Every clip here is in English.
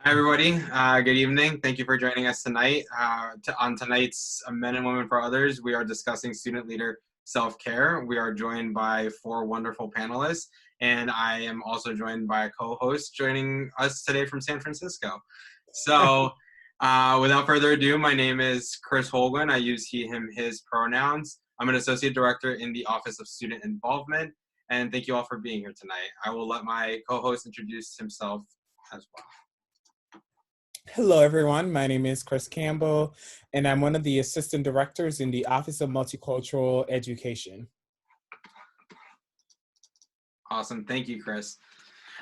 Hi, everybody. Good evening. Thank you for joining us tonight. On tonight's Men and Women for Others, we are discussing student leader self-care. We are joined by four wonderful panelists, and I am also joined by a co-host joining us today from San Francisco. So without further ado, my name is Chris Holguin. I use he, him, his pronouns. I'm an associate director in the Office of Student Involvement, and thank you all for being here tonight. I will let my co-host introduce himself as well. Hello, everyone. My name is Chris Campbell, and I'm one of the assistant directors in the Office of Multicultural Education. Awesome. Thank you, Chris.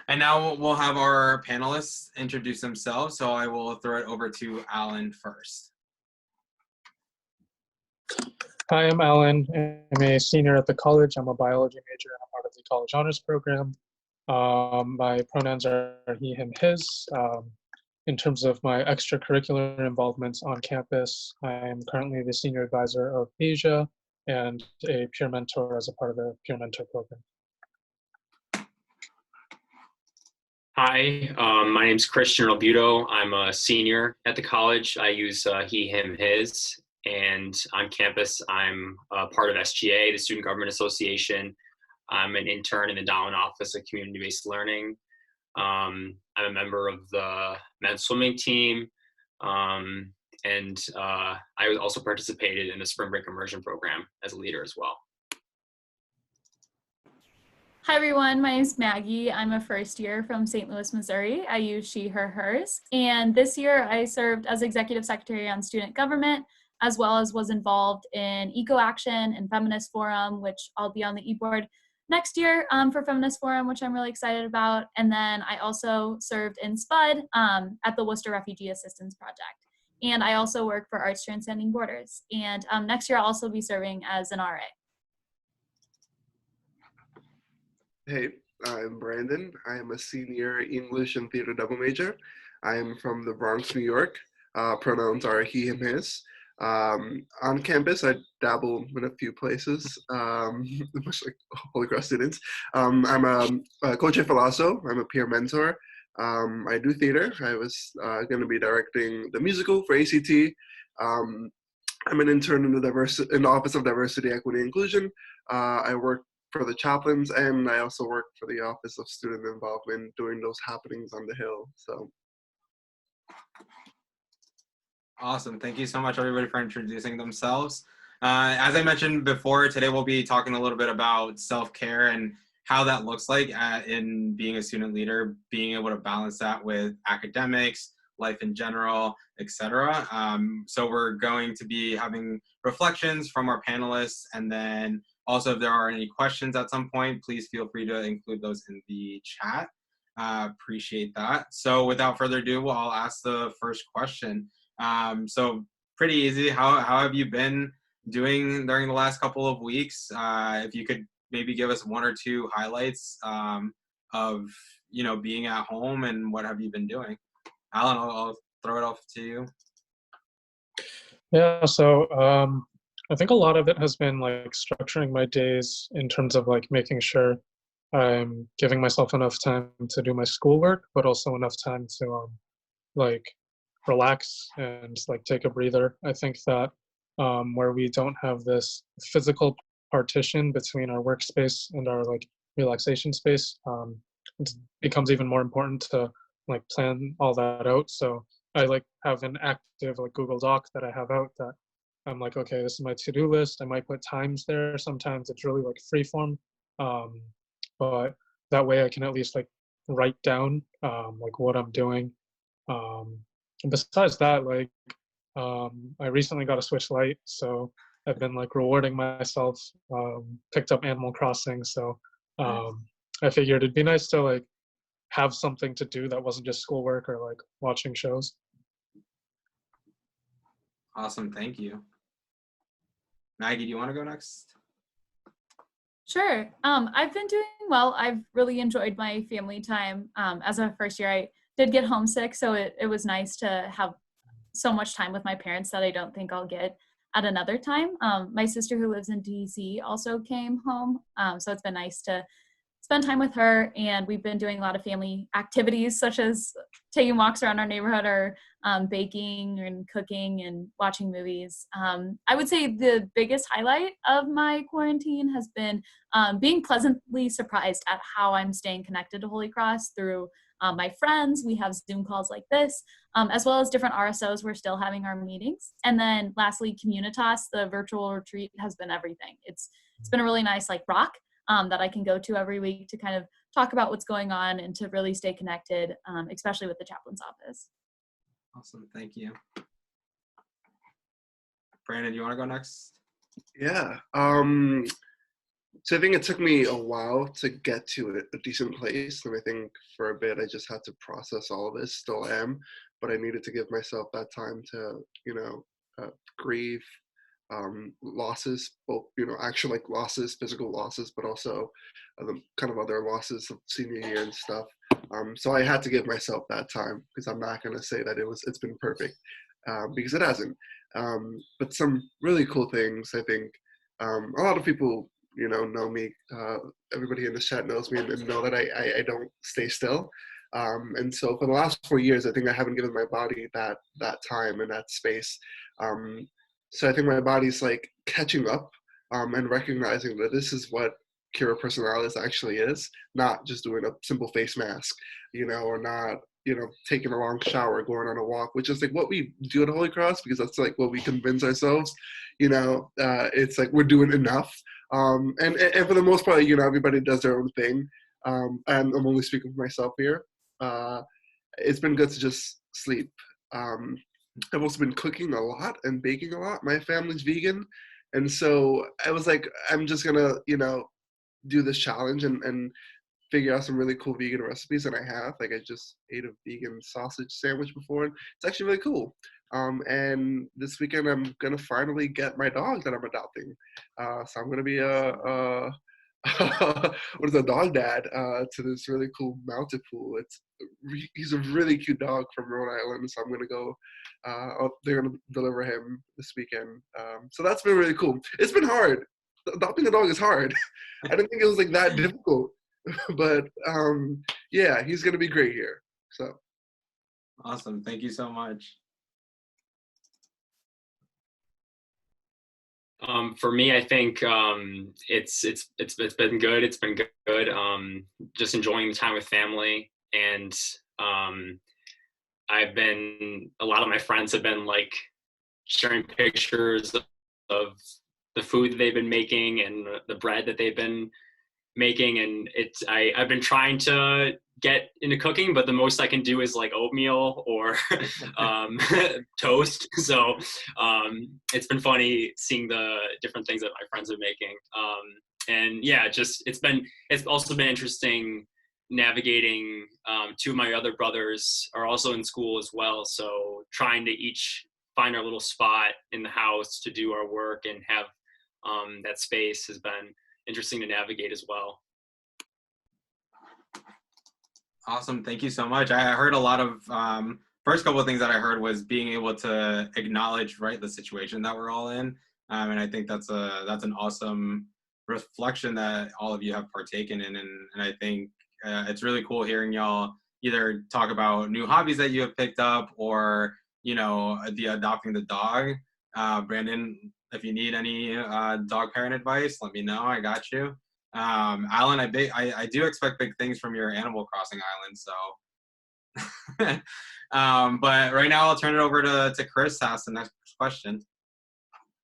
And now we'll have our panelists introduce themselves. So I will throw it over to Alan first. Hi, I'm Alan. I'm a senior at the college. I'm a biology major and I'm part of the college honors program. My pronouns are he, him, his. In terms of my extracurricular involvements on campus, I am currently the senior advisor of Asia and a peer mentor as a part of the peer mentor program. Hi, my name is Chris Realbuto. I'm a senior at the college. I use he, him, his. And on campus, I'm part of SGA, the Student Government Association. I'm an intern in the Down Office of Community-Based Learning. I'm a member of the men's swimming team, and I also participated in the spring break immersion program as a leader as well. Hi everyone, my name is Maggie. I'm a first year from St. Louis, Missouri. I use she, her, hers. And this year I served as executive secretary on student government, as well as was involved in Eco Action and Feminist Forum, which I'll be on the e-board next year for Feminist Forum, which I'm really excited about. And then I also served in SPUD at the Worcester Refugee Assistance Project. And I also work for Arts Transcending Borders. And next year I'll also be serving as an RA. Hey, I'm Brandon. I am a senior English and theater double major. I am from the Bronx, New York. Pronouns are he, him, his. On campus, I dabble in a few places, much like Holy Cross students. I'm a coach at Philoso. I'm a peer mentor. I do theater. I was going to be directing the musical for ACT. I'm an intern in the Office of Diversity, Equity, and Inclusion. I work for the chaplains, and I also work for the Office of Student Involvement, doing those happenings on the Hill. So. Awesome. Thank you so much, everybody, for introducing themselves. As I mentioned before, today we'll be talking a little bit about self-care and how that looks like in being a student leader, being able to balance that with academics, life in general, etc. So we're going to be having reflections from our panelists, and then also if there are any questions at some point, please feel free to include those in the chat. Appreciate that. So without further ado, I'll ask the first question. So pretty easy. How have you been doing during the last couple of weeks? If you could maybe give us one or two highlights of being at home, and what have you been doing? Alan, I'll throw it off to you. Yeah, so I think a lot of it has been like structuring my days in terms of like making sure I'm giving myself enough time to do my schoolwork, but also enough time to like relax and like take a breather. I think that where we don't have this physical partition between our workspace and our like relaxation space, it becomes even more important to like plan all that out. So I like have an active like Google Doc that I have out that I'm like, okay, this is my to-do list. I might put times there. Sometimes it's really like free form, but that way I can at least like write down like what I'm doing. And besides that, like, I recently got a Switch Lite, so I've been like rewarding myself, picked up Animal Crossing. So I figured it'd be nice to like have something to do that wasn't just schoolwork or like watching shows. Awesome, thank you. Maggie, do you want to go next? Sure. I've been doing well. I've really enjoyed my family time. As a first year, I did get homesick, so it was nice to have so much time with my parents that I don't think I'll get at another time. My sister who lives in DC also came home, so it's been nice to spend time with her, and we've been doing a lot of family activities such as taking walks around our neighborhood or baking and cooking and watching movies. I would say the biggest highlight of my quarantine has been being pleasantly surprised at how I'm staying connected to Holy Cross through my friends. We have Zoom calls like this, as well as different RSOs. We're still having our meetings. And then lastly, Communitas, the virtual retreat, has been everything. It's been a really nice like rock that I can go to every week to kind of talk about what's going on and to really stay connected, especially with the chaplain's office. Awesome, thank you. Brandon, you want to go next? Yeah. So I think it took me a while to get to a decent place, and I think for a bit I just had to process all of this. Still am, but I needed to give myself that time to, grieve losses, both actual like losses, physical losses, but also the kind of other losses of senior year and stuff. So I had to give myself that time, because I'm not going to say that it's been perfect, because it hasn't. But some really cool things, I think. A lot of people know me. Everybody in the chat knows me and know that I don't stay still. And so for the last 4 years, I think I haven't given my body that time and that space. So I think my body's like catching up and recognizing that this is what Cura Personalis actually is, not just doing a simple face mask, or not, taking a long shower, going on a walk, which is like what we do at Holy Cross, because that's like what we convince ourselves, it's like we're doing enough. And for the most part, everybody does their own thing. And I'm only speaking for myself here. It's been good to just sleep. I've also been cooking a lot and baking a lot. My family's vegan. And so I was like, I'm just gonna, do this challenge and figure out some really cool vegan recipes. And I have, like, I just ate a vegan sausage sandwich before, and it's actually really cool. And this weekend I'm gonna finally get my dog that I'm adopting. So I'm gonna be what is a dog dad to this really cool mounted pool. He's a really cute dog from Rhode Island, so I'm gonna go. They're gonna deliver him this weekend. So that's been really cool. It's been hard. Adopting a dog is hard. I didn't think it was like that difficult, but yeah, he's gonna be great here. So awesome, thank you so much. For me, I think it's been good. It's been good. Just enjoying the time with family, and a lot of my friends have been like sharing pictures of the food that they've been making and the bread that they've been making, and I've been trying to get into cooking, but the most I can do is like oatmeal or toast. So it's been funny seeing the different things that my friends are making. And yeah, it's also been interesting navigating. Two of my other brothers are also in school as well, so trying to each find our little spot in the house to do our work and have that space has been interesting to navigate as well. Awesome, thank you so much. I heard a lot of, first couple of things that I heard was being able to acknowledge, right, the situation that we're all in. And I think that's an awesome reflection that all of you have partaken in. And I think it's really cool hearing y'all either talk about new hobbies that you have picked up or, the adopting the dog. Brandon, if you need any dog parent advice, let me know. I got you. Alan, I do expect big things from your Animal Crossing island. So, but right now I'll turn it over to Chris to ask the next question.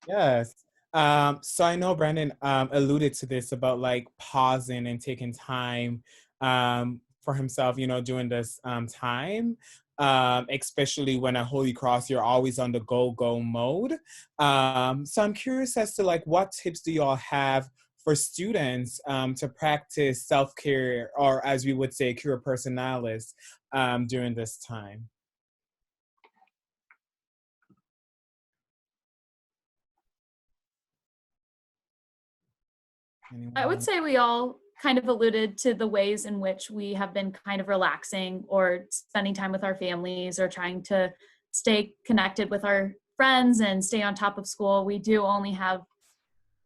Yes. So I know Brandon alluded to this about like pausing and taking time for himself, during this time. Especially when at Holy Cross, you're always on the go mode. So I'm curious as to like, what tips do y'all have for students to practice self-care, or as we would say, cura personalis, during this time? Anyone? I would say we all kind of alluded to the ways in which we have been kind of relaxing or spending time with our families or trying to stay connected with our friends and stay on top of school. We do only have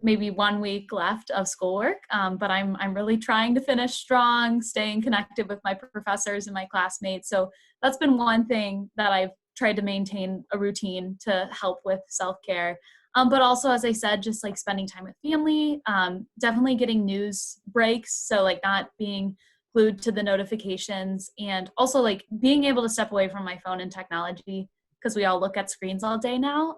maybe 1 week left of schoolwork, but I'm really trying to finish strong, staying connected with my professors and my classmates. So that's been one thing that I've tried to maintain a routine to help with self-care. But also, as I said, just like spending time with family, definitely getting news breaks. So like not being glued to the notifications, and also like being able to step away from my phone and technology, because we all look at screens all day now.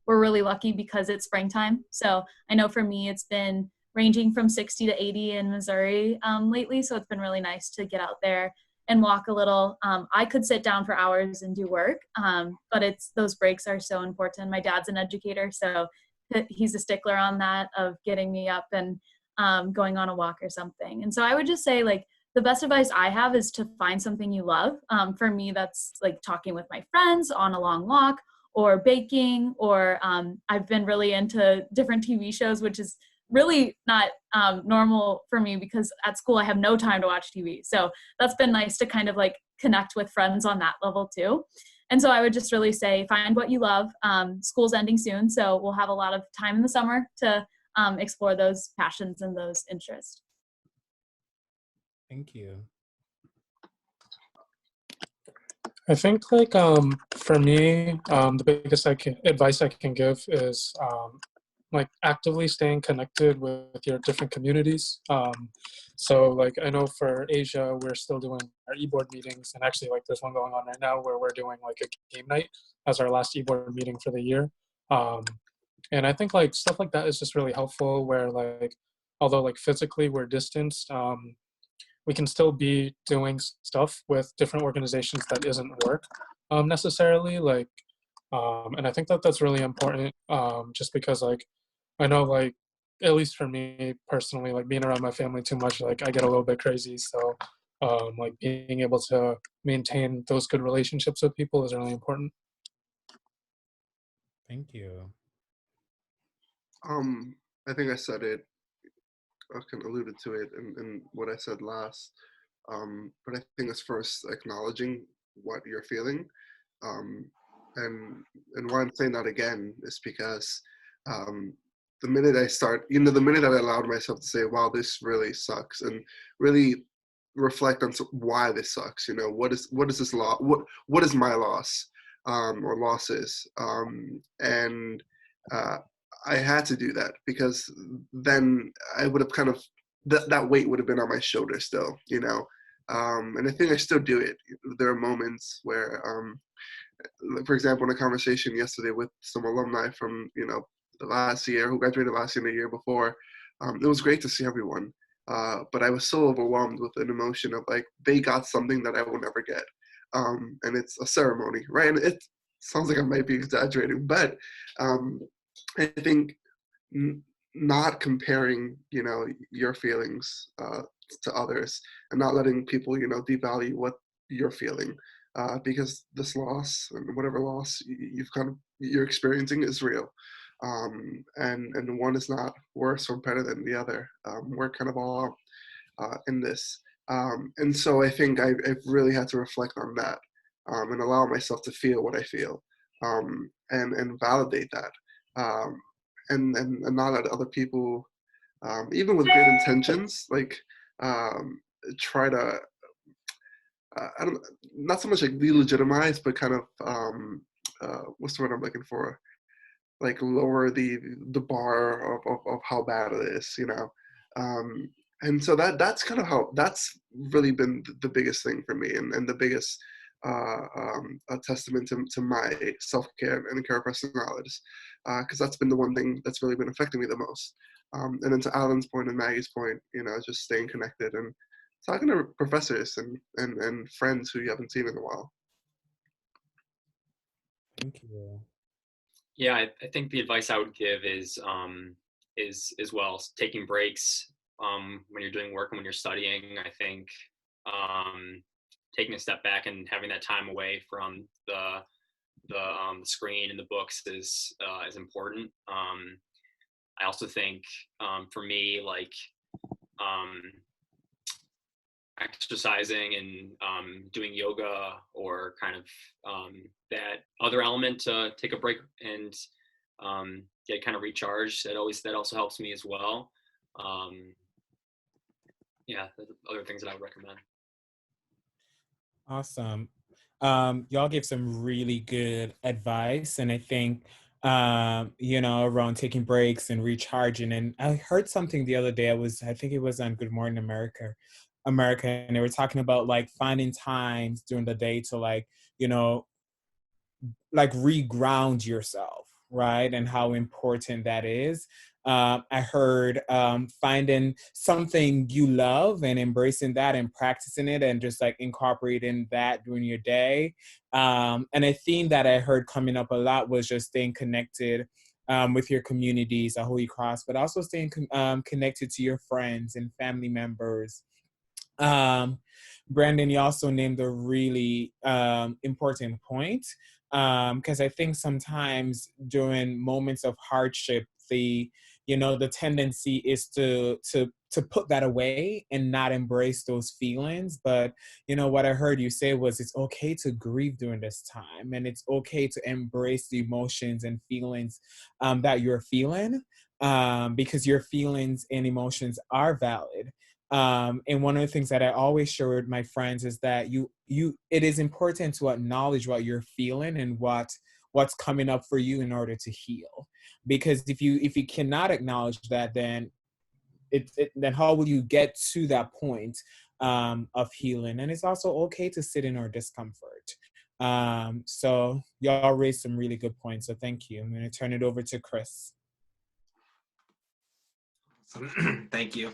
We're really lucky because it's springtime. So I know for me, it's been ranging from 60 to 80 in Missouri lately. So it's been really nice to get out there and walk a little. I could sit down for hours and do work, but those breaks are so important. My dad's an educator, so he's a stickler on that, of getting me up and going on a walk or something. And so I would just say, like, the best advice I have is to find something you love. For me, that's like talking with my friends on a long walk, or baking, or I've been really into different TV shows, which is really not normal for me because at school I have no time to watch TV. So that's been nice to kind of like connect with friends on that level too. And so I would just really say, find what you love. School's ending soon, so we'll have a lot of time in the summer to explore those passions and those interests. Thank you. I think like for me, the biggest advice I can give is like actively staying connected with your different communities. So like I know for Asia, we're still doing our e-board meetings, and actually like there's one going on right now where we're doing like a game night as our last e-board meeting for the year. And I think like stuff like that is just really helpful, where like although like physically we're distanced, we can still be doing stuff with different organizations that isn't work necessarily. Like, and I think that that's really important, just because like I know like at least for me personally, like being around my family too much, like I get a little bit crazy. So like being able to maintain those good relationships with people is really important. Thank you. I think I said it, I kind of alluded to it in what I said last. But I think it's first acknowledging what you're feeling. Um, and why I'm saying that again is because the minute I start, the minute that I allowed myself to say, wow, this really sucks, and really reflect on why this sucks, what is this loss? What is my loss, or losses? And I had to do that, because then I would have kind of, that weight would have been on my shoulders still, and I think I still do it. There are moments where, for example, in a conversation yesterday with some alumni from, the last year, who graduated last year and the year before, it was great to see everyone. But I was so overwhelmed with an emotion of like, they got something that I will never get. And it's a ceremony, right? And it sounds like I might be exaggerating, but I think not comparing, your feelings to others, and not letting people, devalue what you're feeling, because this loss, and whatever loss you're experiencing, is real, and one is not worse or better than the other. We're kind of all in this, and so I think I've really had to reflect on that, and allow myself to feel what I feel, and validate that. And not let other people, even with good intentions, like try to, I don't, not so much like delegitimize, but kind of, what's the word I'm looking for? Like lower the bar of how bad it is, and so that's kind of how, that's really been the biggest thing for me, and the biggest a testament to my self-care and care of personalities, because that's been the one thing that's really been affecting me the most. And then to Alan's point and Maggie's point, just staying connected and talking to professors and friends who you haven't seen in a while. Thank you. Yeah, I think the advice I would give is as well taking breaks when you're doing work and when you're studying. I think taking a step back and having that time away from the screen and the books is important. I also think for me, like exercising and doing yoga, or kind of that other element to take a break and get kind of recharged. That also helps me as well. Yeah, other things that I would recommend. Awesome. Y'all gave some really good advice, and I think around taking breaks and recharging. And I heard something the other day. I think it was on Good Morning America, and they were talking about like finding times during the day to you know, like reground yourself, right? And how important that is. I heard finding something you love and embracing that and practicing it and just like incorporating that during your day. And a theme that I heard coming up a lot was just staying connected with your communities at Holy Cross, but also staying connected to your friends and family members. um, Brandon, you also named a really important point, because I think sometimes during moments of hardship, the tendency is to put that away and not embrace those feelings. But what I heard you say was it's okay to grieve during this time, and it's okay to embrace the emotions and feelings that you're feeling, because your feelings and emotions are valid. And one of the things that I always share with my friends is that it is important to acknowledge what you're feeling and what's coming up for you in order to heal. Because if you cannot acknowledge that, then then how will you get to that point of healing? And it's also okay to sit in our discomfort. So y'all raised some really good points. So thank you. I'm going to turn it over to Chris. Thank you.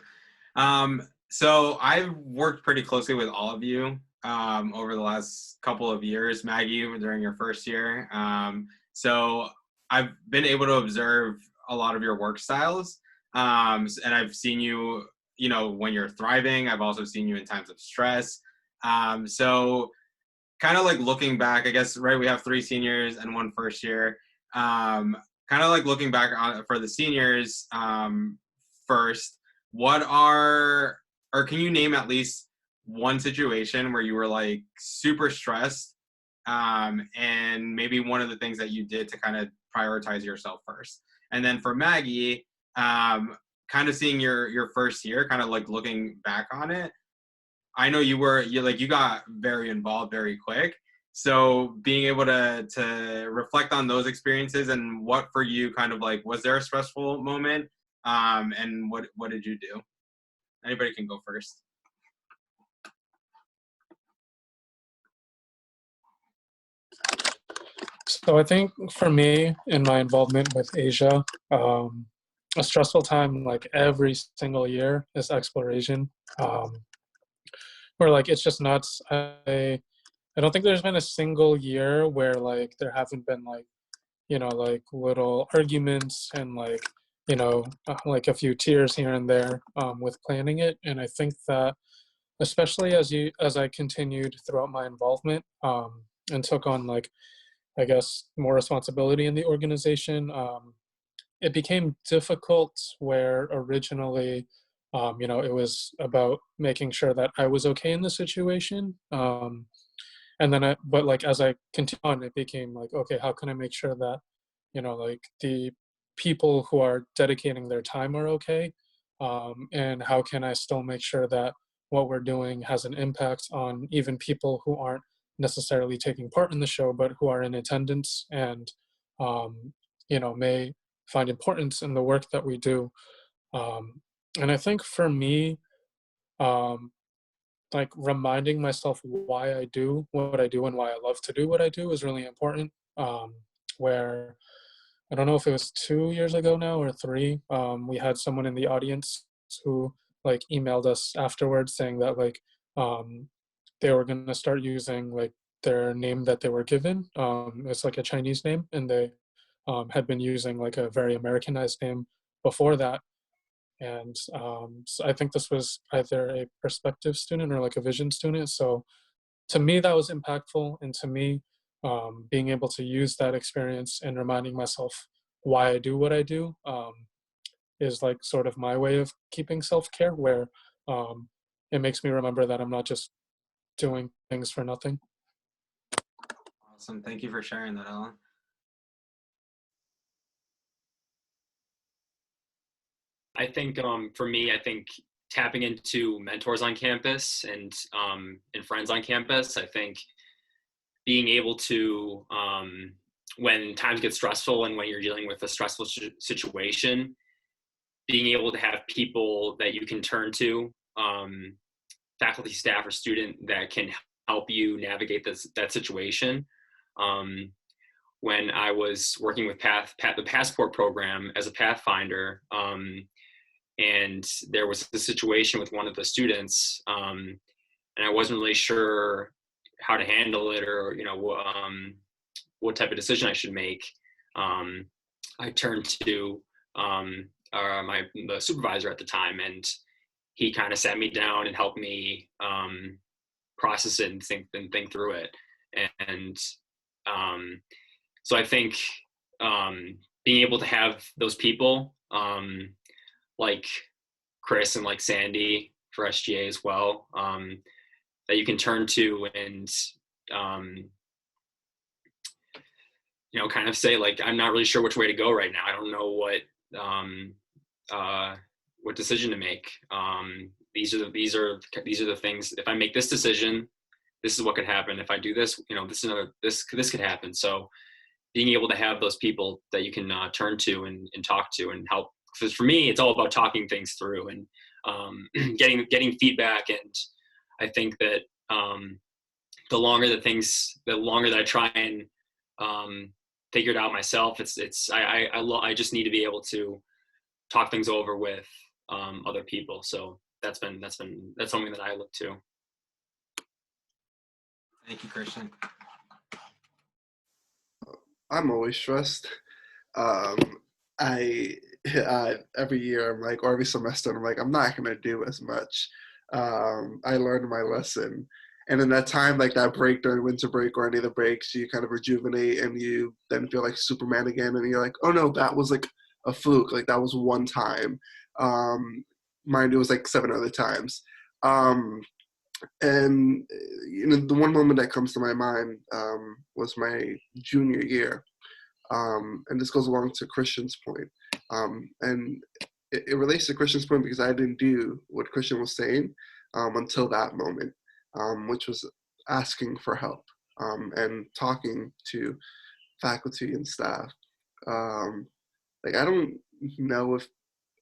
So I've worked pretty closely with all of you over the last couple of years. Maggie, during your first year. So I've been able to observe a lot of your work styles, and I've seen you, when you're thriving. I've also seen you in times of stress. So kind of like looking back, I guess, right, we have 3 seniors and 1 first year. Kind of like looking back on for the seniors first, or can you name at least one situation where you were like super stressed, and maybe one of the things that you did to kind of prioritize yourself first? And then for Maggie, kind of seeing your first year, kind of like looking back on it, I know you got very involved very quick. So being able to reflect on those experiences and what for you kind of like, was there a stressful moment? And what did you do? Anybody can go first. So I think for me, in my involvement with Asia, a stressful time like every single year is exploration, where like it's just nuts. I don't think there's been a single year where like there haven't been like like little arguments and like a few tears here and there with planning it. And I think that especially as I continued throughout my involvement and took on like I guess more responsibility in the organization, it became difficult where originally it was about making sure that I was okay in the situation. And then but like as I continued on, it became like, okay, how can I make sure that like the people who are dedicating their time are okay, and how can I still make sure that what we're doing has an impact on even people who aren't necessarily taking part in the show but who are in attendance and may find importance in the work that we do. And I think for me, like reminding myself why I do what I do and why I love to do what I do is really important. Where I don't know if it was 2 years ago now or 3, we had someone in the audience who like emailed us afterwards saying that like they were going to start using like their name that they were given. It's like a Chinese name, and they had been using like a very Americanized name before that. And so I think this was either a prospective student or like a vision student. So to me, that was impactful. And to me, being able to use that experience and reminding myself why I do what I do is like sort of my way of keeping self-care, where it makes me remember that I'm not just doing things for nothing. Awesome. Thank you for sharing that, Ellen. I think for me, I think tapping into mentors on campus and friends on campus. I think being able to, when times get stressful and when you're dealing with a stressful situation, being able to have people that you can turn to, faculty, staff, or student that can help you navigate that situation. When I was working with the Passport program as a Pathfinder, and there was a situation with one of the students, and I wasn't really sure how to handle it, or what type of decision I should make. I turned to the supervisor at the time, and he kind of sat me down and helped me process it and think through it. And so I think being able to have those people like Chris and like Sandy for SGA as well, that you can turn to and kind of say, like, I'm not really sure which way to go right now. I don't know what decision to make. These are the things. If I make this decision, this is what could happen. If I do this, this could happen. So being able to have those people that you can turn to and talk to and help. Because for me, it's all about talking things through and getting feedback. And I think that the longer that I try and figure it out myself, I just need to be able to talk things over with other people. So that's something that I look to. Thank you, Christian. I'm always stressed. Every year I'm like, or every semester I'm like, I'm not gonna do as much. I learned my lesson, and in that time, like that break during winter break or any of the breaks, you kind of rejuvenate and you then feel like Superman again, and you're like, oh no, that was like a fluke, like that was one time. Mind you, it was like 7 other times. And the one moment that comes to my mind was my junior year. And this goes along to Christian's point. And it relates to Christian's point because I didn't do what Christian was saying until that moment, which was asking for help and talking to faculty and staff. I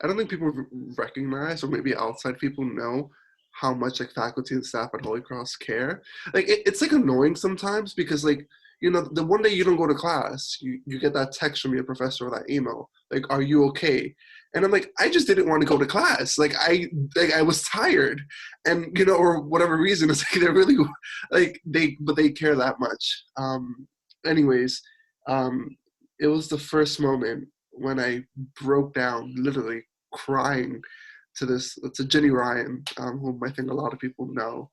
don't think people recognize, or maybe outside people know, how much like faculty and staff at Holy Cross care. Like it's like annoying sometimes because like, the one day you don't go to class, you get that text from your professor or that email, like, are you okay? And I'm like, I just didn't want to go to class. Like I was tired, and or whatever reason, it's like they're really like they care that much. Anyways, it was the first moment when I broke down, literally crying to Jenny Ryan, whom I think a lot of people know.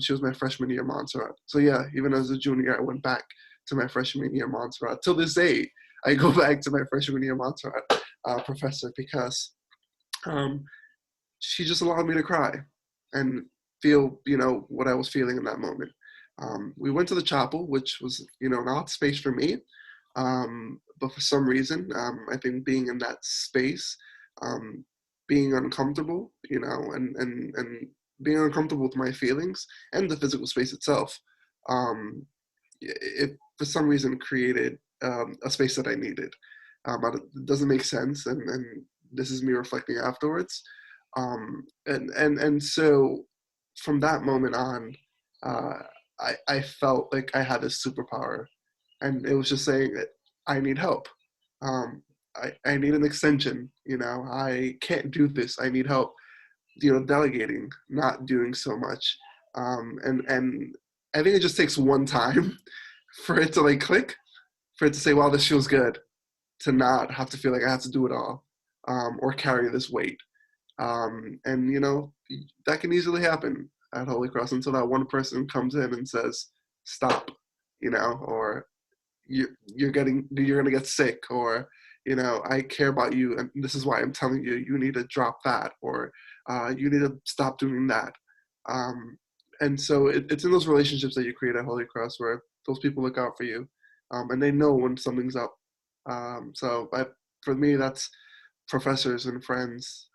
She was my freshman year Montserrat. So yeah, even as a junior, I went back to my freshman year Montserrat. Till this day, I go back to my freshman year Montserrat professor because she just allowed me to cry and feel, what I was feeling in that moment. We went to the chapel, which was, an odd space for me. But for some reason, I think being in that space, being uncomfortable, and being uncomfortable with my feelings and the physical space itself, it for some reason created a space that I needed. It doesn't make sense, and this is me reflecting afterwards. And so from that moment on, I felt like I had this superpower, and it was just saying that I need help. I need an extension, I can't do this, I need help, delegating, not doing so much. And I think it just takes one time for it to like click, for it to say, wow, this feels good, to not have to feel like I have to do it all, or carry this weight. And that can easily happen at Holy Cross until that one person comes in and says, stop, or you're gonna get sick, or I care about you, and this is why I'm telling you, you need to drop that, or you need to stop doing that. And so it's in those relationships that you create at Holy Cross where those people look out for you, and they know when something's up. For me, that's professors and friends.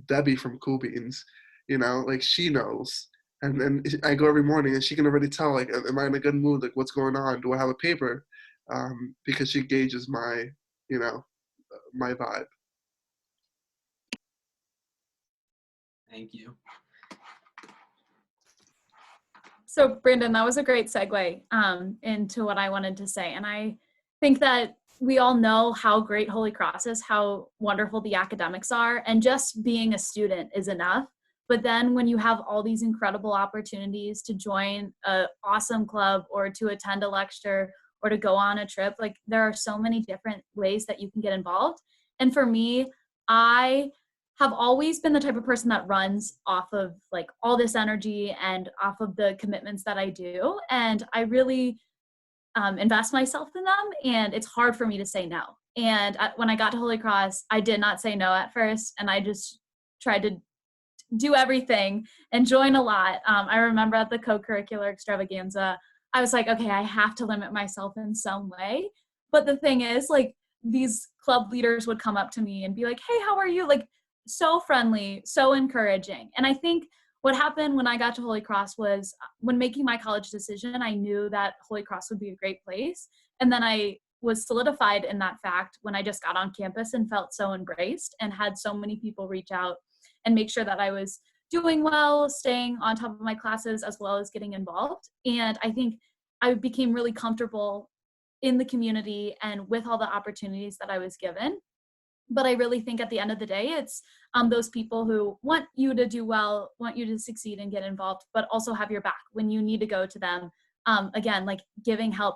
Debbie from Cool Beans, like she knows And then I go every morning, and she can already tell, like, am I in a good mood? Like, what's going on? Do I have a paper? Because she gauges my, you know, my vibe. Thank you. So Brandon, that was a great segue into what I wanted to say. And I think that we all know how great Holy Cross is, how wonderful the academics are, and just being a student is enough. But then when you have all these incredible opportunities to join an awesome club or to attend a lecture or to go on a trip, like there are so many different ways that you can get involved. And for me, I have always been the type of person that runs off of like all this energy and off of the commitments that I do. And I really invest myself in them, and it's hard for me to say no. And when I got to Holy Cross, I did not say no at first, and I just tried to do everything and join a lot. I remember at the co-curricular extravaganza, I was like, okay, I have to limit myself in some way. But the thing is, like, these club leaders would come up to me and be like, hey, how are you? Like, so friendly, so encouraging. And I think what happened when I got to Holy Cross was when making my college decision, I knew that Holy Cross would be a great place. And then I was solidified in that fact when I just got on campus and felt so embraced and had so many people reach out and make sure that I was doing well, staying on top of my classes, as well as getting involved. And I think I became really comfortable in the community and with all the opportunities that I was given. But I really think at the end of the day, it's those people who want you to do well, want you to succeed and get involved, but also have your back when you need to go to them. Again, like giving help,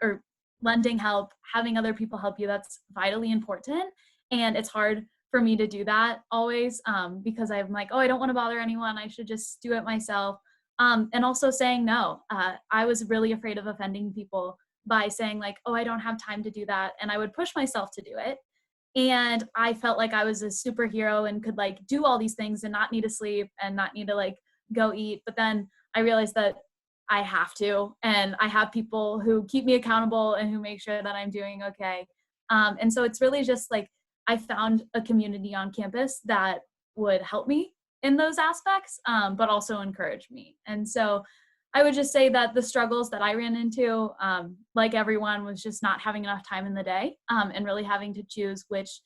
or lending help, having other people help you, that's vitally important. And it's hard for me to do that always because I'm like, oh, I don't want to bother anyone. I should just do it myself. And also saying no. I was really afraid of offending people by saying like, oh, I don't have time to do that. And I would push myself to do it. And I felt like I was a superhero and could like do all these things and not need to sleep and not need to like go eat. But then I realized that I have to, and I have people who keep me accountable and who make sure that I'm doing okay. And so it's really just like, I found a community on campus that would help me in those aspects, but also encourage me. And so I would just say that the struggles that I ran into, like everyone, was just not having enough time in the day and really having to choose which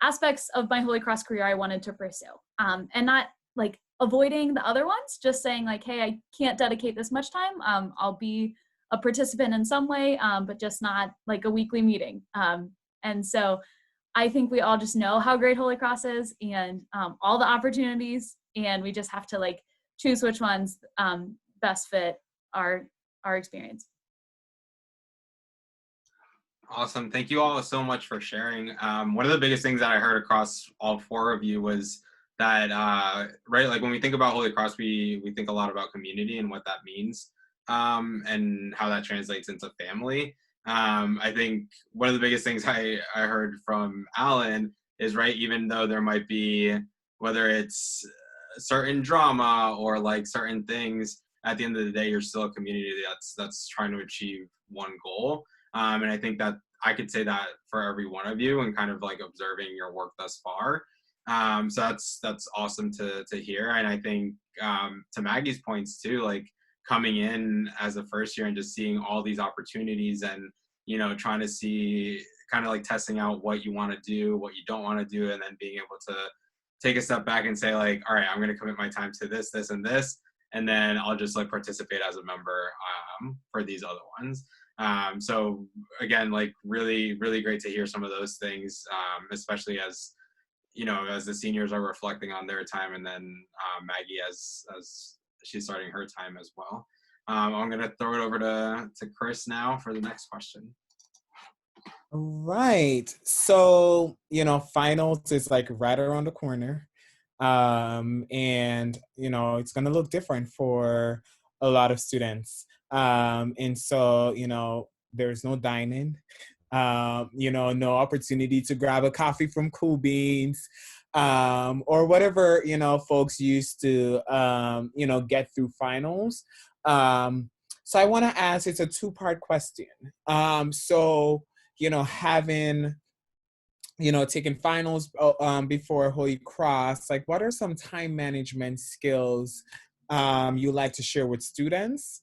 aspects of my Holy Cross career I wanted to pursue. And not like avoiding the other ones, just saying like, hey, I can't dedicate this much time. I'll be a participant in some way, but just not like a weekly meeting. And so I think we all just know how great Holy Cross is and all the opportunities, and we just have to like choose which ones best fit our experience. Awesome. Thank you all so much for sharing. One of the biggest things that I heard across all four of you was that, right, like when we think about Holy Cross, we think a lot about community and what that means and how that translates into family. I think one of the biggest things I heard from Alan is, right, even though there might be, whether it's certain drama or like certain things, at the end of the day, you're still a community that's trying to achieve one goal. And I think that I could say that for every one of you and kind of like observing your work thus far. So that's awesome to hear. And I think to Maggie's points too, like coming in as a first year and just seeing all these opportunities and, you know, trying to see kind of like testing out what you want to do, what you don't want to do, and then being able to take a step back and say like, all right, I'm going to commit my time to this, this, and this, and then I'll just like participate as a member for these other ones. So again, like really, really great to hear some of those things, especially as, you know, as the seniors are reflecting on their time, and then Maggie as she's starting her time as well. I'm going to throw it over to Chris now for the next question. Right. So, you know, finals is like right around the corner. And, you know, it's going to look different for a lot of students. And so, you know, there's no dining, you know, no opportunity to grab a coffee from Cool Beans, or whatever, you know, folks used to, you know, get through finals. So I want to ask, it's a two-part question. So, you know, having, you know, taking finals before Holy Cross, like what are some time management skills you like to share with students.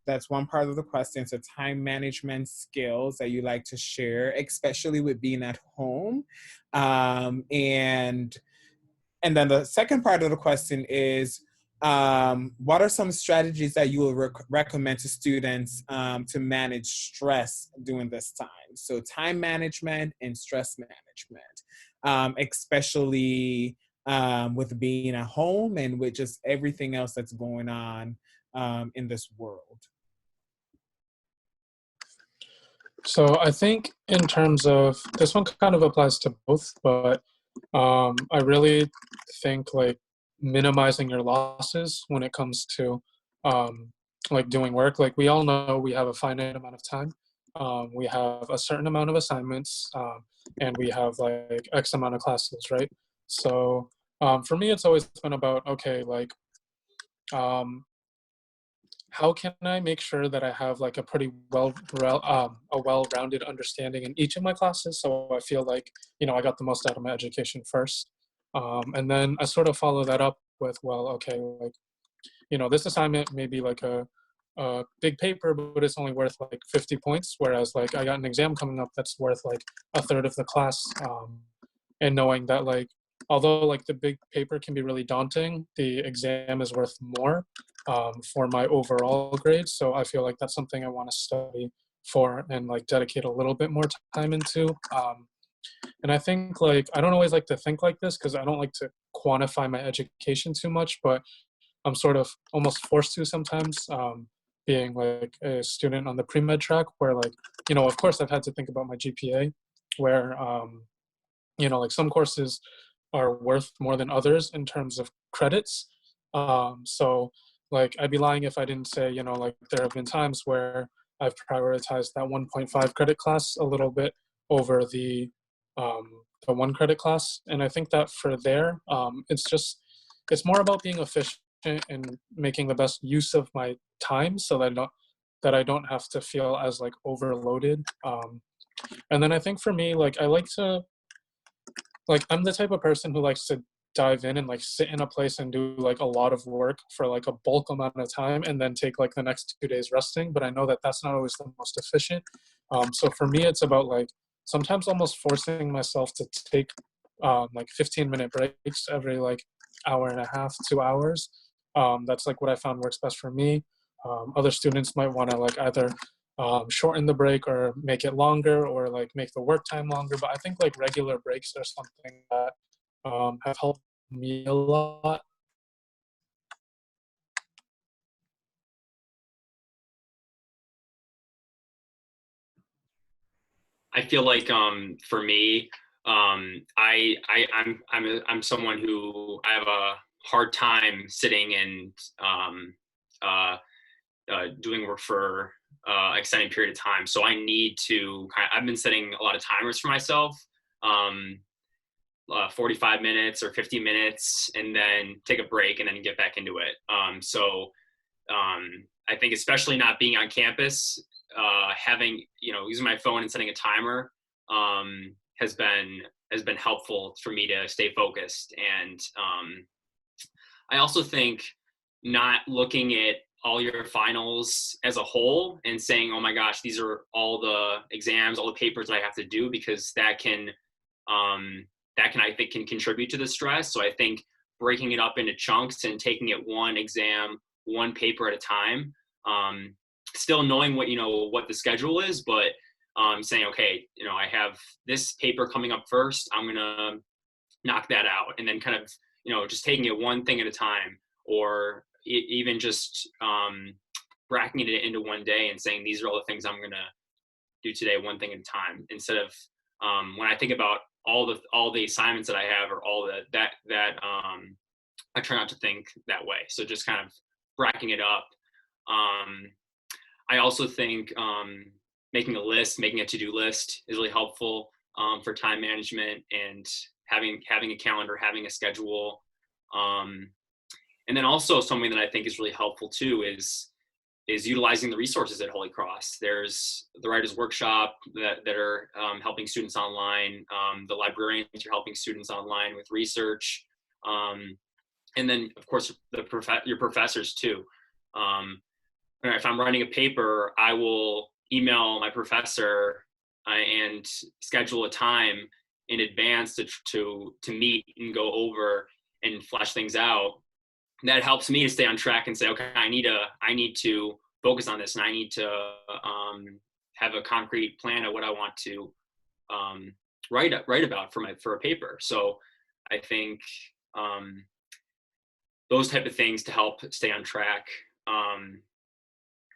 That's one part of the question. So time management skills that you like to share, especially with being at home. And then the second part of the question is, what are some strategies that you will recommend to students to manage stress during this time? So time management and stress management, especially with being at home and with just everything else that's going on in this world. So I think in terms of, this one kind of applies to both, but I really think like minimizing your losses when it comes to like doing work. Like we all know we have a finite amount of time. We have a certain amount of assignments, and we have like X amount of classes, right? So for me, it's always been about, okay, like how can I make sure that I have like a pretty well-rounded understanding in each of my classes, so I feel like, you know, I got the most out of my education first, and then I sort of follow that up with, well, okay, like, you know, this assignment may be like a big paper, but it's only worth like 50 points, whereas like I got an exam coming up that's worth like a third of the class, and knowing that like, although like the big paper can be really daunting, the exam is worth more for my overall grade. So I feel like that's something I want to study for and like dedicate a little bit more time into. And I think like, I don't always like to think like this because I don't like to quantify my education too much, but I'm sort of almost forced to sometimes, being like a student on the pre-med track where like, you know, of course I've had to think about my GPA where, you know, like some courses are worth more than others in terms of credits. So like I'd be lying if I didn't say, you know, like there have been times where I've prioritized that 1.5 credit class a little bit over the 1 credit class. And I think that for there, it's more about being efficient and making the best use of my time so that I don't have to feel as like overloaded. And then I think for me, like I like to, like I'm the type of person who likes to dive in and like sit in a place and do like a lot of work for like a bulk amount of time and then take like the next 2 days resting. But I know that that's not always the most efficient. So for me, it's about like sometimes almost forcing myself to take like 15-minute breaks every like hour and a half, 2 hours. That's like what I found works best for me. Other students might want to like either shorten the break or make it longer or like make the work time longer. But I think like regular breaks are something that have helped me a lot. I feel like for me, I'm someone who I have a hard time sitting and doing work for extended period of time. So I need to I've been setting a lot of timers for myself, 45 minutes or 50 minutes, and then take a break and then get back into it. I think especially not being on campus, having, you know, using my phone and setting a timer has been helpful for me to stay focused. And I also think not looking at all your finals as a whole and saying, oh my gosh, these are all the exams, all the papers that I have to do, because that can I think can contribute to the stress. So I think breaking it up into chunks and taking it one exam, one paper at a time, still knowing what the schedule is, but saying, okay, you know, I have this paper coming up first, I'm gonna knock that out, and then kind of, you know, just taking it one thing at a time, or even just bracketing it into one day and saying, these are all the things I'm gonna do today, one thing at a time, instead of when I think about all the assignments that I have, or all that I try not to think that way. So just kind of bracketing it up. I also think making a to-do list is really helpful for time management and having a calendar, having a schedule. And then also something that I think is really helpful too is utilizing the resources at Holy Cross. There's the Writers Workshop that are helping students online. The librarians are helping students online with research. And then of course your professors too. If I'm writing a paper, I will email my professor and schedule a time in advance to meet and go over and flesh things out. And that helps me to stay on track and say, okay, I need to focus on this, and I need to have a concrete plan of what I want to write about for a paper. So I think those type of things to help stay on track.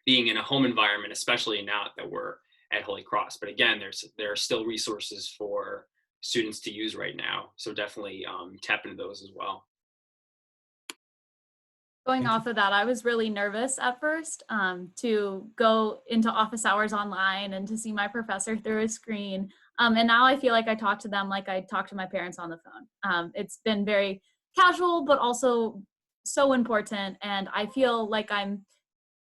Being in a home environment, especially now that we're at Holy Cross. But again, there are still resources for students to use right now. So definitely tap into those as well. Going off of that, I was really nervous at first to go into office hours online and to see my professor through a screen. And now I feel like I talk to them like I talk to my parents on the phone. It's been very casual, but also so important. And I feel like I'm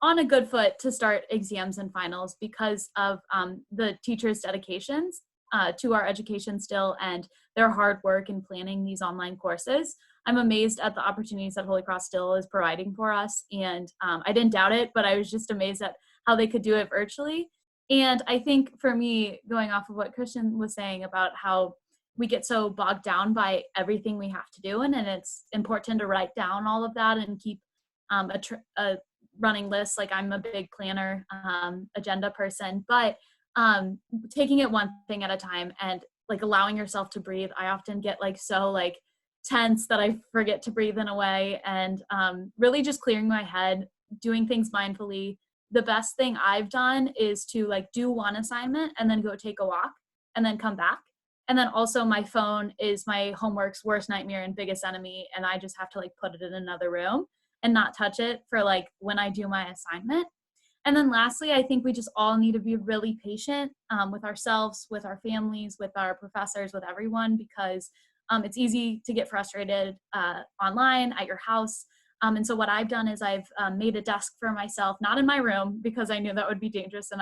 on a good foot to start exams and finals because of the teachers' dedications to our education still and their hard work in planning these online courses. I'm amazed at the opportunities that Holy Cross still is providing for us. And I didn't doubt it, but I was just amazed at how they could do it virtually. And I think for me, going off of what Christian was saying about how we get so bogged down by everything we have to do, and it's important to write down all of that and keep a running list. Like I'm a big planner, agenda person, but taking it one thing at a time and like allowing yourself to breathe. I often get like so like tense that I forget to breathe in a way, and really just clearing my head, doing things mindfully. The best thing I've done is to like do one assignment and then go take a walk and then come back. And then also my phone is my homework's worst nightmare and biggest enemy, and I just have to like put it in another room and not touch it for like when I do my assignment. And then lastly, I think we just all need to be really patient with ourselves, with our families, with our professors, with everyone, because it's easy to get frustrated online, at your house. And so what I've done is I've made a desk for myself, not in my room because I knew that would be dangerous and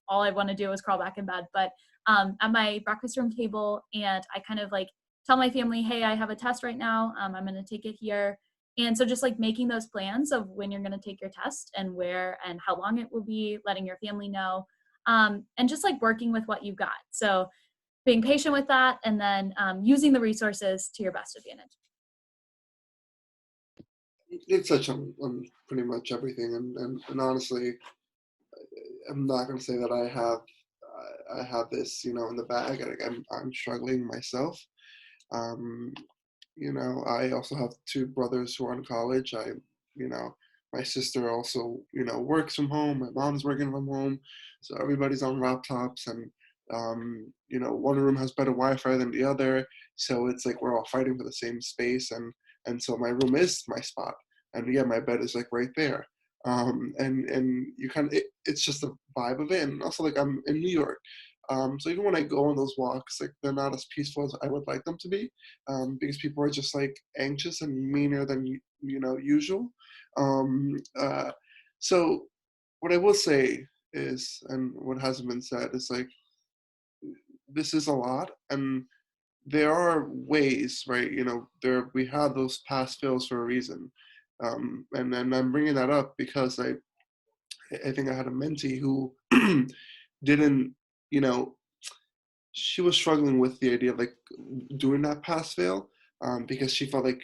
all I want to do is crawl back in bed, but at my breakfast room table. And I kind of like tell my family, hey, I have a test right now. I'm going to take it here. And so just like making those plans of when you're going to take your test and where and how long it will be, letting your family know, and just like working with what you've got. So being patient with that, and then using the resources to your best advantage. It's touched on pretty much everything, and honestly, I'm not going to say that I have this, in the bag. I'm struggling myself. I also have two brothers who are in college. My sister also, works from home. My mom's working from home. So everybody's on laptops, and, one room has better Wi-Fi than the other. So it's like we're all fighting for the same space. And so my room is my spot. And yeah, my bed is like right there. And you it's just the vibe of it. And also like I'm in New York. So even when I go on those walks, like they're not as peaceful as I would like them to be, because people are just like anxious and meaner than usual. So what I will say is, and what hasn't been said is like, this is a lot, and there are ways, right? We have those pass fails for a reason, and then I'm bringing that up because I think I had a mentee who didn't, she was struggling with the idea of like doing that pass fail, because she felt like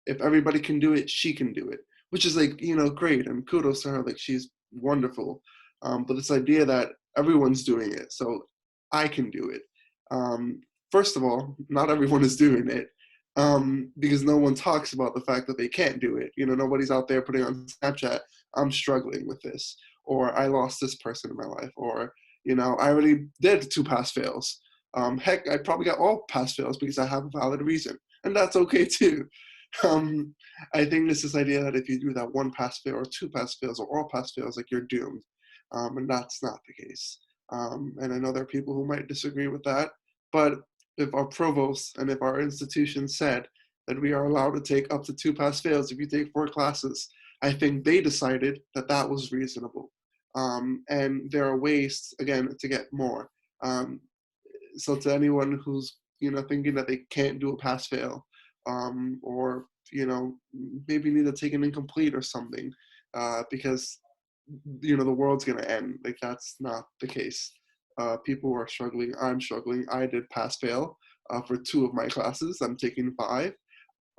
if everybody can do it, she can do it, which is like, great, and kudos to her, like she's wonderful. But this idea that everyone's doing it, so I can do it. First of all, not everyone is doing it, because no one talks about the fact that they can't do it. Nobody's out there putting on Snapchat, I'm struggling with this, or I lost this person in my life, or, I already did 2 pass fails. Heck, I probably got all pass fails because I have a valid reason, and that's okay too. I think it's this idea that if you do that 1 pass fail or 2 pass fails or all pass fails, like you're doomed, and that's not the case. And I know there are people who might disagree with that, but if our provost and if our institution said that we are allowed to take up to 2 pass fails if you take 4 classes, I think they decided that that was reasonable. And there are ways, again, to get more. So to anyone who's, thinking that they can't do a pass fail, or maybe need to take an incomplete or something, because, the world's going to end. Like, that's not the case. People are struggling. I'm struggling. I did pass fail for 2 of my classes. I'm taking 5,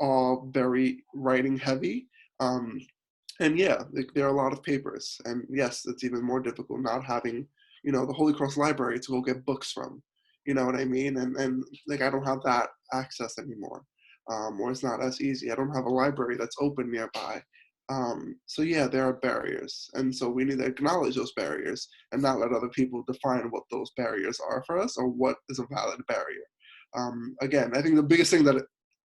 all very writing heavy. And yeah, like, there are a lot of papers. And yes, it's even more difficult not having, the Holy Cross Library to go get books from. You know what I mean? And like, I don't have that access anymore. Or it's not as easy. I don't have a library that's open nearby. So yeah, there are barriers. And so we need to acknowledge those barriers and not let other people define what those barriers are for us or what is a valid barrier. Again, I think the biggest thing that,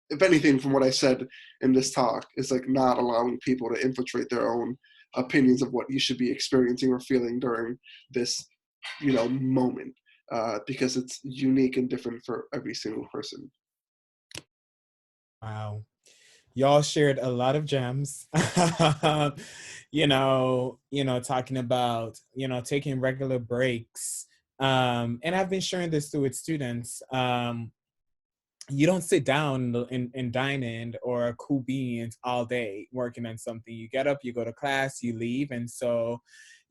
if anything, from what I said in this talk, is like not allowing people to infiltrate their own opinions of what you should be experiencing or feeling during this, moment, because it's unique and different for every single person. Wow. Y'all shared a lot of gems. Talking about, taking regular breaks. And I've been sharing this too with students. You don't sit down and dine in or cool beans all day working on something. You get up, you go to class, you leave. And so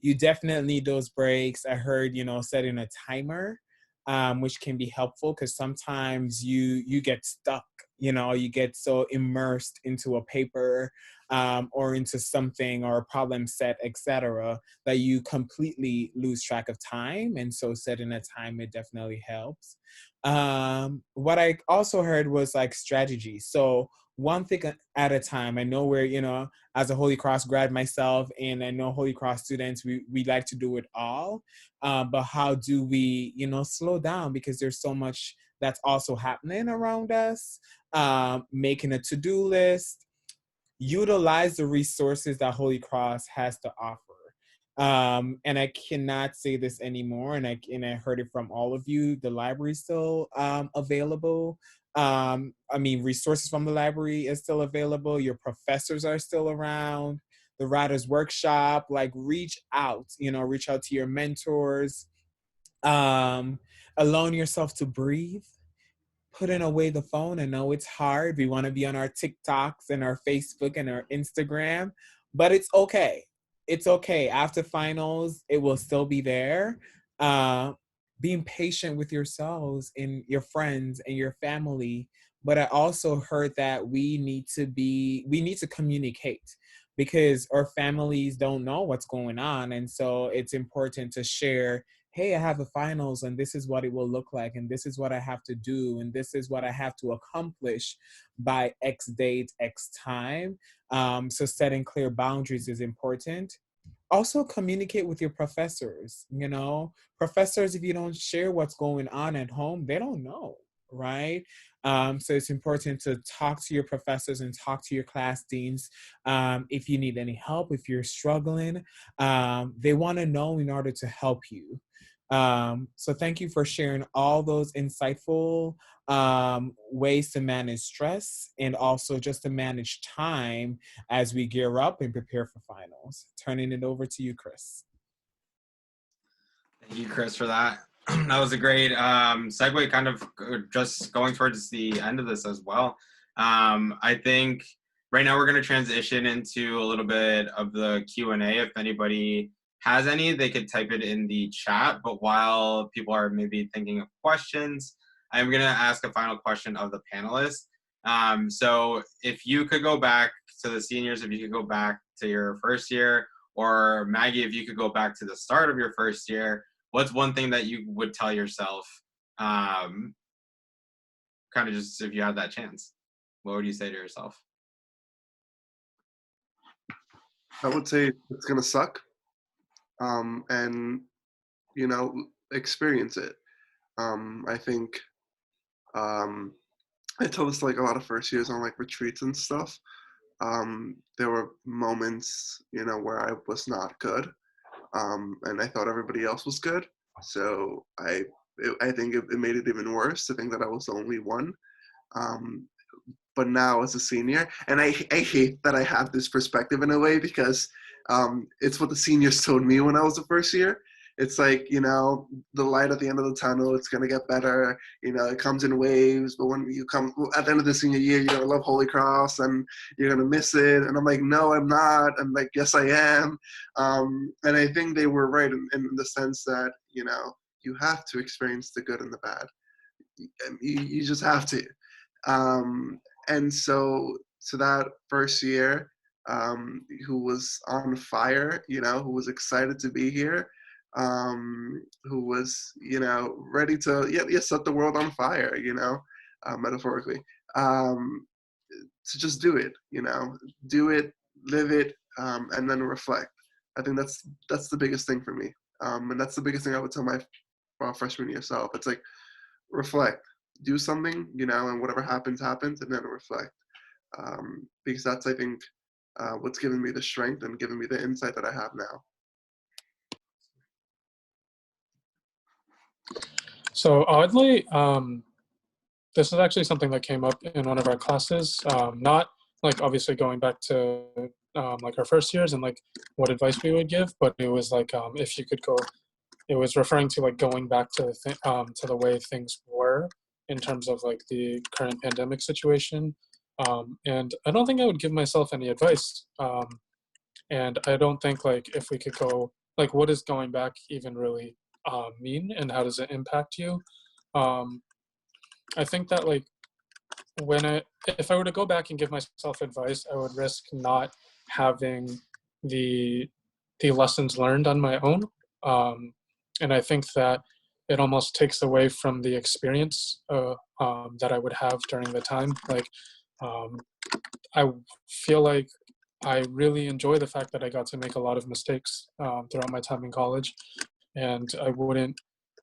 you definitely need those breaks. I heard, setting a timer, which can be helpful because sometimes you get stuck, you get so immersed into a paper or into something or a problem set, etc., that you completely lose track of time. And so setting a time, it definitely helps. What I also heard was like strategy. So one thing at a time. I know we're, as a Holy Cross grad myself, and I know Holy Cross students, we like to do it all. But how do we, slow down? Because there's so much that's also happening around us. Making a to-do list, utilize the resources that Holy Cross has to offer. And I cannot say this anymore, and I heard it from all of you. The library is still available. Resources from the library is still available. Your professors are still around. The Writers Workshop, like reach out to your mentors. Allowing yourself to breathe. Putting away the phone. I know it's hard. We want to be on our TikToks and our Facebook and our Instagram, but it's okay. It's okay. After finals, it will still be there. Being patient with yourselves and your friends and your family. But I also heard that we need to communicate because our families don't know what's going on. And so it's important to share, hey, I have the finals and this is what it will look like and this is what I have to do and this is what I have to accomplish by X date, X time. So setting clear boundaries is important. Also communicate with your professors. Professors, if you don't share what's going on at home, they don't know, right? So it's important to talk to your professors and talk to your class deans. If you need any help, if you're struggling, they want to know in order to help you. So thank you for sharing all those insightful ways to manage stress and also just to manage time as we gear up and prepare for finals. Turning it over to you, Chris. Thank you, Chris, for that. That was a great segue, kind of just going towards the end of this as well. I think right now we're going to transition into a little bit of the Q&A. If anybody has any, they could type it in the chat. But while people are maybe thinking of questions, I'm going to ask a final question of the panelists. So if you could go back to the seniors, if you could go back to your first year, or Maggie, if you could go back to the start of your first year, what's one thing that you would tell yourself, kind of just if you had that chance? What would you say to yourself? I would say it's going to suck. And, experience it. I think I tell this to like a lot of first years on like retreats and stuff. There were moments, where I was not good. And I thought everybody else was good. So I think it made it even worse to think that I was the only one. But now as a senior, and I hate that I have this perspective in a way because it's what the seniors told me when I was a first year. It's like, you know, the light at the end of the tunnel, it's going to get better. You know, it comes in waves, but when you come at the end of the senior year, you're going to love Holy Cross and you're going to miss it. And I'm like, no, I'm not. I'm like, yes, I am. And I think they were right in the sense that, you know, you have to experience the good and the bad. You just have to. And so that first year, who was on fire, you know, who was excited to be here, who was, you know, ready to set the world on fire, you know, metaphorically, to just do it, you know, do it, live it, and then reflect. I think that's the biggest thing for me, and that's the biggest thing I would tell my freshman year self. It's like, reflect, do something, you know, and whatever happens, happens, and then reflect. Because that's, I think, what's given me the strength and given me the insight that I have now. So oddly, this is actually something that came up in one of our classes, not like obviously going back to like our first years and like what advice we would give, but it was like if you could go, it was referring to like going back to the way things were in terms of like the current pandemic situation. And I don't think I would give myself any advice. And I don't think like if we could go, like what does going back even really mean and how does it impact you? I think that like if I were to go back and give myself advice, I would risk not having the lessons learned on my own. And I think that it almost takes away from the experience that I would have during the time. Like, I feel like I really enjoy the fact that I got to make a lot of mistakes throughout my time in college, and I wouldn't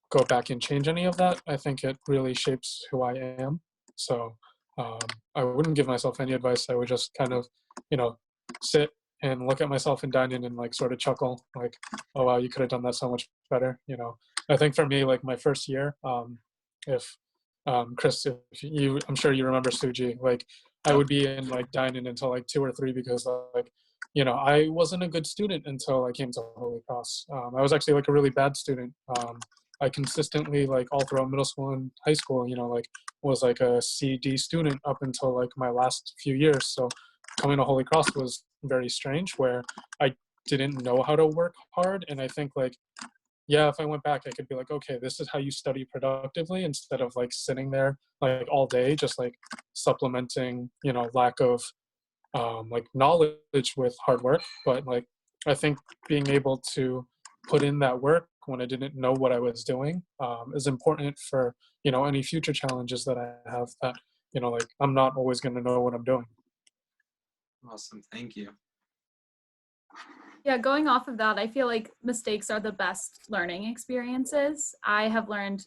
go back and change any of that. I think it really shapes who I am. So I wouldn't give myself any advice. I would just kind of, you know, sit and look at myself and dine in and like sort of chuckle, like, oh wow, you could have done that so much better. You know, I think for me, like my first year, if Chris, if you, I'm sure you remember Suji, like I would be in like dining until like 2 or 3 because like, you know, I wasn't a good student until I came to Holy Cross. I was actually like a really bad student. I consistently, like all throughout middle school and high school, you know, like was like a C/D student up until like my last few years. So coming to Holy Cross was very strange, where I didn't know how to work hard. And I think like, yeah, if I went back, I could be like, okay, this is how you study productively instead of like sitting there like all day, just like supplementing, you know, lack of like knowledge with hard work. But like, I think being able to put in that work when I didn't know what I was doing is important for, you know, any future challenges that I have that, you know, like I'm not always going to know what I'm doing. Awesome. Thank you. Yeah, going off of that, I feel like mistakes are the best learning experiences. I have learned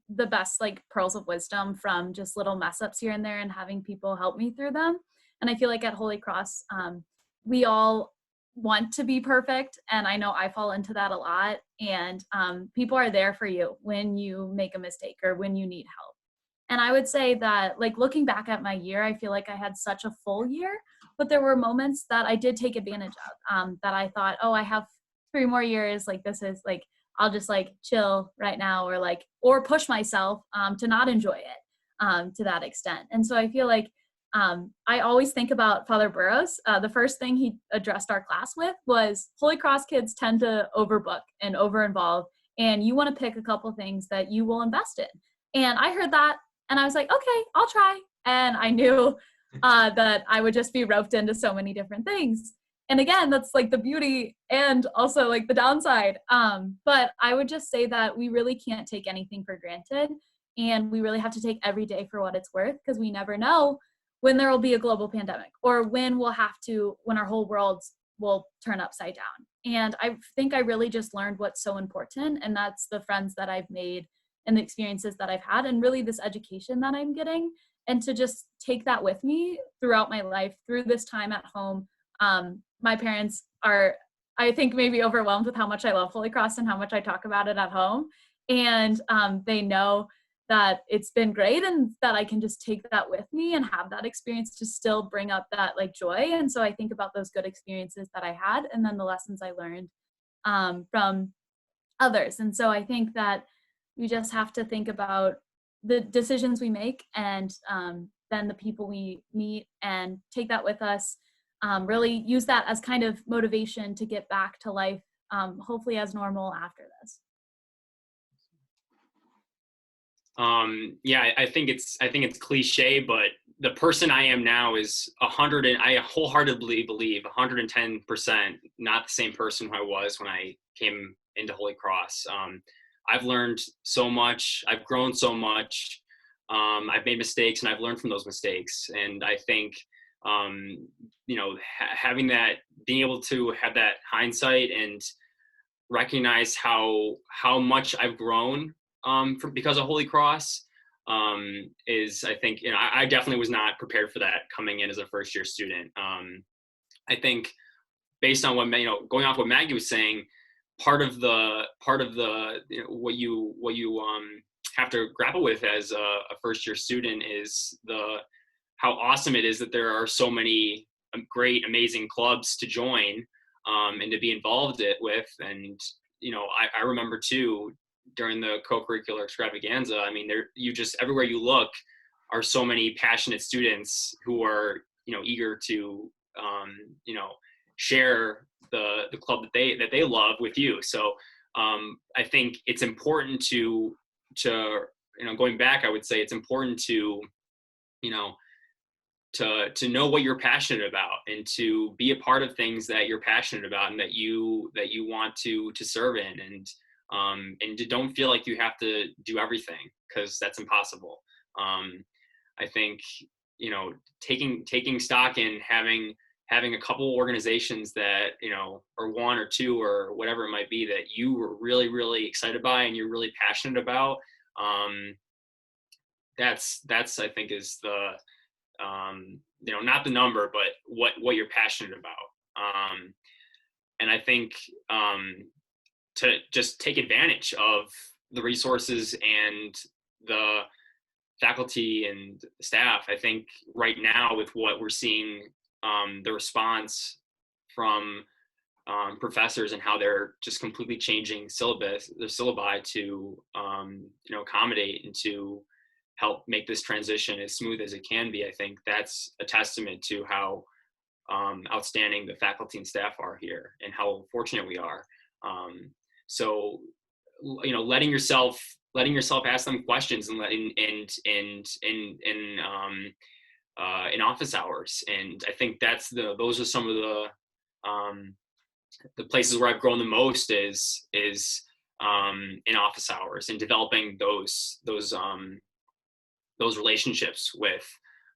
the best like pearls of wisdom from just little mess ups here and there and having people help me through them. And I feel like at Holy Cross, we all want to be perfect. And I know I fall into that a lot. And people are there for you when you make a mistake or when you need help. And I would say that, like, looking back at my year, I feel like I had such a full year, but there were moments that I did take advantage of, that I thought, oh, I have 3 more years. Like, this is like, I'll just like chill right now, or push myself to not enjoy it to that extent. And so I feel like I always think about Father Burroughs. The first thing he addressed our class with was Holy Cross kids tend to overbook and over-involve, and you want to pick a couple things that you will invest in. And I heard that, and I was like, okay, I'll try. And I knew that I would just be roped into so many different things. And again, that's like the beauty and also like the downside. But I would just say that we really can't take anything for granted. And we really have to take every day for what it's worth, because we never know when there will be a global pandemic, or when when our whole world will turn upside down. And I think I really just learned what's so important. And that's the friends that I've made and the experiences that I've had, and really this education that I'm getting, and to just take that with me throughout my life, through this time at home. My parents are, I think, maybe overwhelmed with how much I love Holy Cross and how much I talk about it at home. And they know that it's been great, and that I can just take that with me and have that experience to still bring up that like joy. And so I think about those good experiences that I had, and then the lessons I learned from others. And so I think that we just have to think about the decisions we make, and then the people we meet, and take that with us. Really use that as kind of motivation to get back to life, hopefully as normal after this. Yeah, I think it's cliche, but the person I am now is I wholeheartedly believe 110% not the same person who I was when I came into Holy Cross. I've learned so much. I've grown so much. I've made mistakes, and I've learned from those mistakes. And I think, having that, being able to have that hindsight and recognize how much I've grown because of Holy Cross is, I think, I definitely was not prepared for that coming in as a first year student. I think based on what, going off what Maggie was saying, part of the what you have to grapple with as a first year student is how awesome it is that there are so many great, amazing clubs to join and to be involved with. And I remember too, during the co-curricular extravaganza, I mean, everywhere you look are so many passionate students who are eager to share the club that they love with you. So I think it's important to going back, I would say it's important to to know what you're passionate about, and to be a part of things that you're passionate about and that you want to serve in, and don't feel like you have to do everything, because that's impossible. I think taking stock in having a couple organizations that or one or two or whatever it might be that you were really, really excited by and you're really passionate about, that's I think is the not the number, but what you're passionate about. And I think to just take advantage of the resources and the faculty and staff. I think right now, with what we're seeing, the response from professors and how they're just completely changing the syllabi to accommodate and to help make this transition as smooth as it can be. I think that's a testament to how outstanding the faculty and staff are here, and how fortunate we are. So letting yourself ask them questions, and in office hours. And I think those are some of the places where I've grown the most is in office hours, and developing those relationships with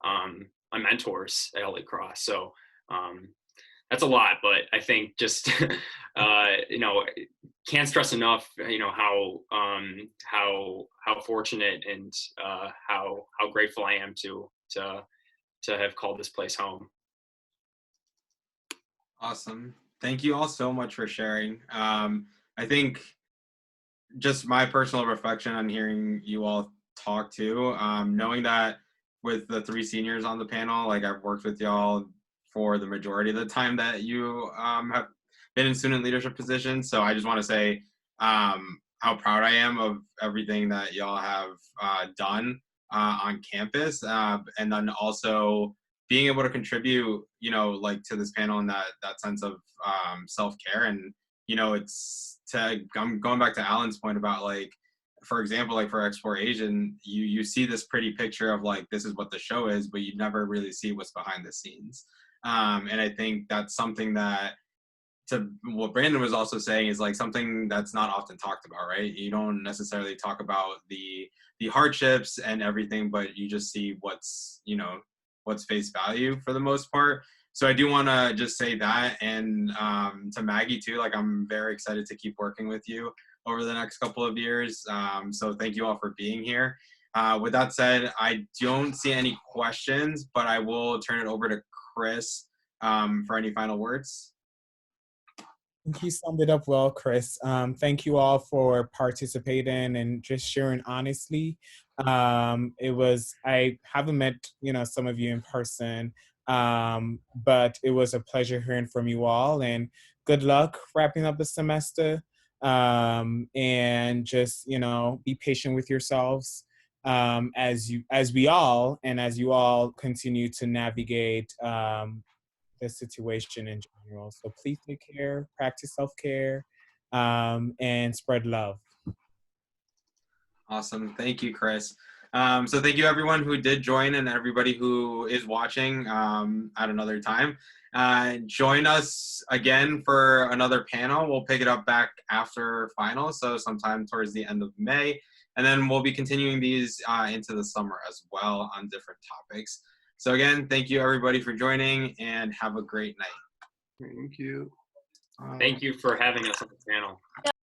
my mentors at Holy Cross. So that's a lot, but I think just can't stress enough how fortunate and how grateful I am to have called this place home. Awesome. Thank you all so much for sharing. I think just my personal reflection on hearing you all talk too, knowing that with the 3 seniors on the panel, like I've worked with y'all for the majority of the time that you have been in student leadership positions. So I just want to say how proud I am of everything that y'all have done on campus, and then also being able to contribute, like to this panel in that sense of self-care. And I'm going back to Alan's point about, like, for example, like for Explore Asian, you see this pretty picture of like, this is what the show is, but you never really see what's behind the scenes. And I think that's something that, to what Brandon was also saying, is like something that's not often talked about, right? You don't necessarily talk about the hardships and everything, but you just see what's face value for the most part. So I do want to just say that, and to Maggie too, like I'm very excited to keep working with you over the next couple of years. So thank you all for being here. With that said, I don't see any questions, but I will turn it over to Chris for any final words. I think you summed it up well, Chris. Thank you all for participating and just sharing honestly. I haven't met, some of you in person, but it was a pleasure hearing from you all, and good luck wrapping up the semester. and just, you know, be patient with yourselves as you all continue to navigate the situation in general. So please take care, practice self-care, and spread love. Awesome. Thank you, Chris. So thank you everyone who did join and everybody who is watching at another time. Join us again for another panel. We'll pick it up back after finals, so sometime towards the end of May. And then we'll be continuing these into the summer as well on different topics. So again, thank you everybody for joining and have a great night. Thank you. Thank you for having us on the panel.